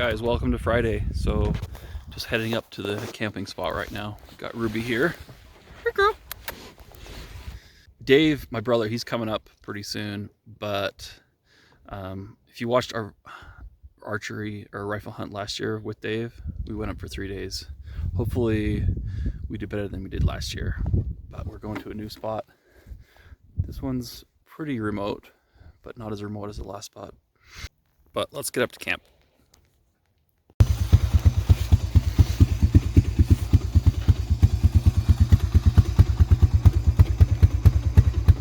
guys, welcome to Friday. So just heading up to the camping spot right now. Got Ruby here. Here, girl. Dave, my brother, he's coming up pretty soon, but if you watched our archery or rifle hunt last year with Dave, we went up for 3 days. Hopefully we do better than we did last year, but we're going to a new spot. This one's pretty remote, but not as remote as the last spot. But let's get up to camp.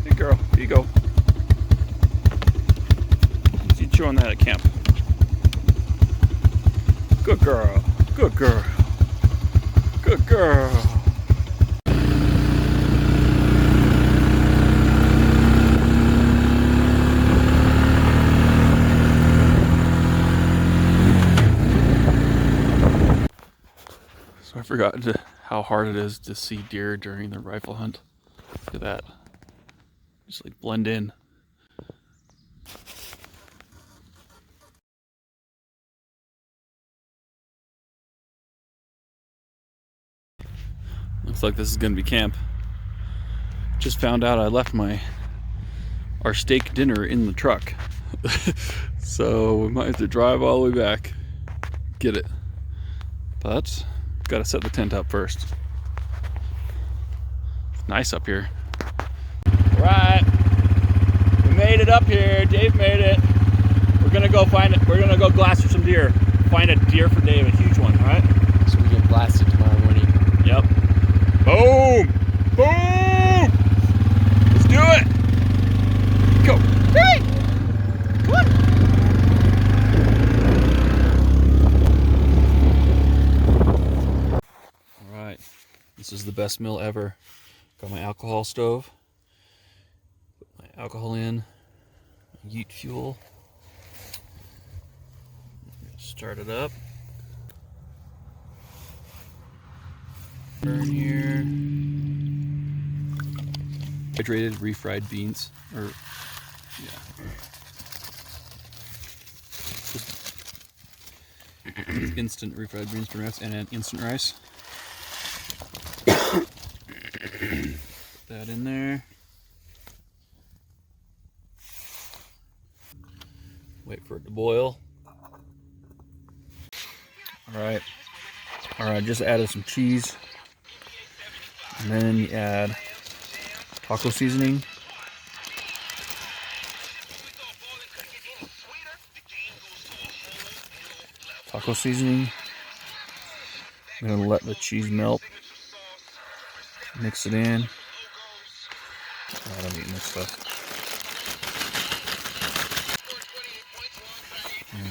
Hey girl, here you go. You chewing that at camp. Good girl, good girl, good girl. So I forgot how hard it is to see deer during the rifle hunt. Look at that. Just like blend in. Looks like this is gonna be camp. Just found out I left our steak dinner in the truck. So we might have to drive all the way back, get it. But gotta set the tent up first. It's nice up here. Right, we made it up here. Dave made it. We're gonna go find it. We're gonna go glass for some deer. Find a deer for Dave, a huge one, right? So we get blasted tomorrow morning. Yep. Boom! Boom! Let's do it! Go! Hey! Come on! Alright. This is the best meal ever. Got my alcohol stove. Put my alcohol in. Yeet fuel. Start it up. Burn here. Hydrated refried beans, or yeah, just instant refried beans for nuts and an instant rice. Put that in there. Wait for it to boil. All right. Just added some cheese. And then you add taco seasoning. Taco seasoning. I'm gonna let the cheese melt. Mix it in. Oh, I don't eat this stuff.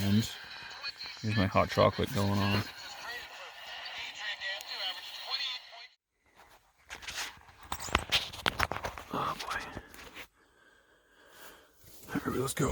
And here's my hot chocolate going on. Oh boy. Alright, let's go.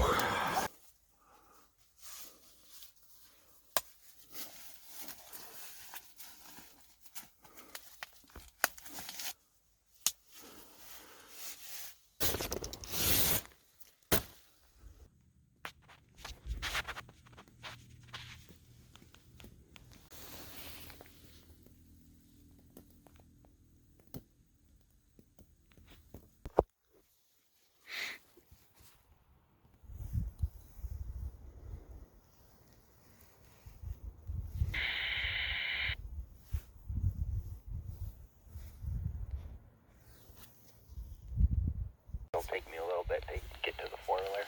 It'll take me a little bit to get to the formula.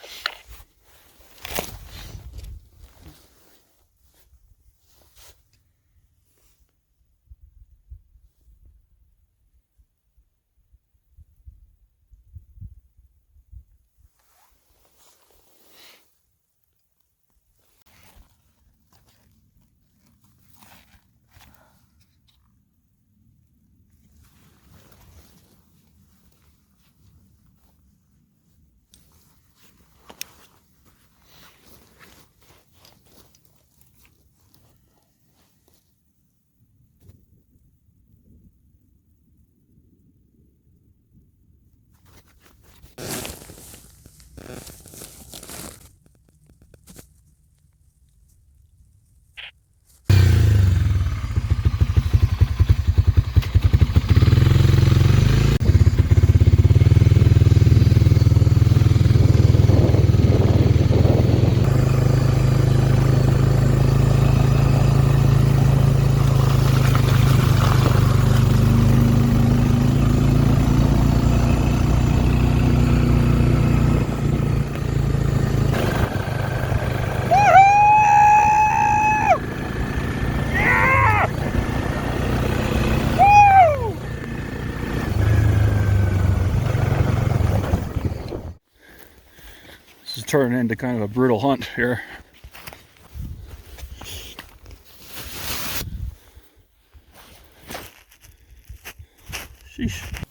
turning into kind of a brutal hunt here. Sheesh.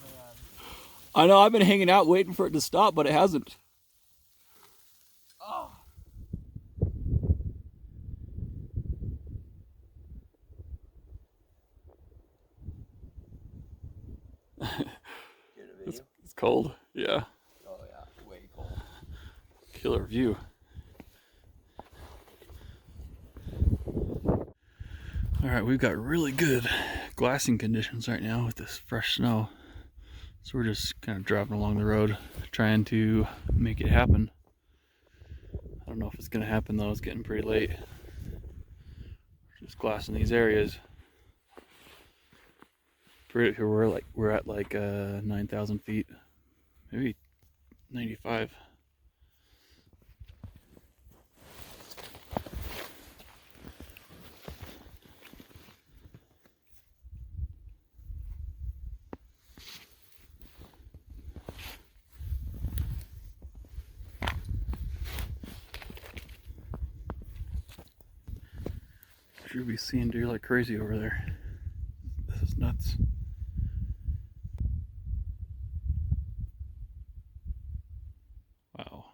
I know, I've been hanging out waiting for it to stop, but it hasn't. Oh. It's cold, yeah. Oh yeah, way cold. Killer view. All right, we've got really good glassing conditions right now with this fresh snow. So we're just kind of driving along the road, trying to make it happen. I don't know if it's gonna happen though, it's getting pretty late. Just glassing these areas. We're at like 9,000 feet, maybe 95. Should be seeing deer like crazy over there. This is nuts. Wow.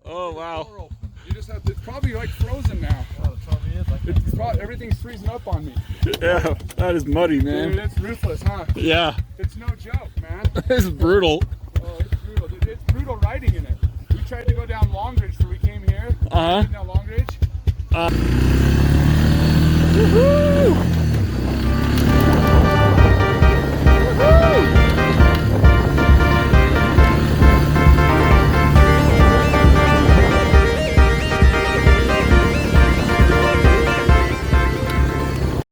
Oh wow. You just have to, it's probably like frozen now. Oh, it probably is. It's probably, everything's freezing up on me. Yeah, that is muddy, man. Dude, it's ruthless, huh? Yeah. It's no joke, man. It's brutal. Oh, it's brutal. Dude, it's brutal riding in it. We tried to go down Long Ridge before we came here. Uh-huh. Down Long Ridge. Woohoo!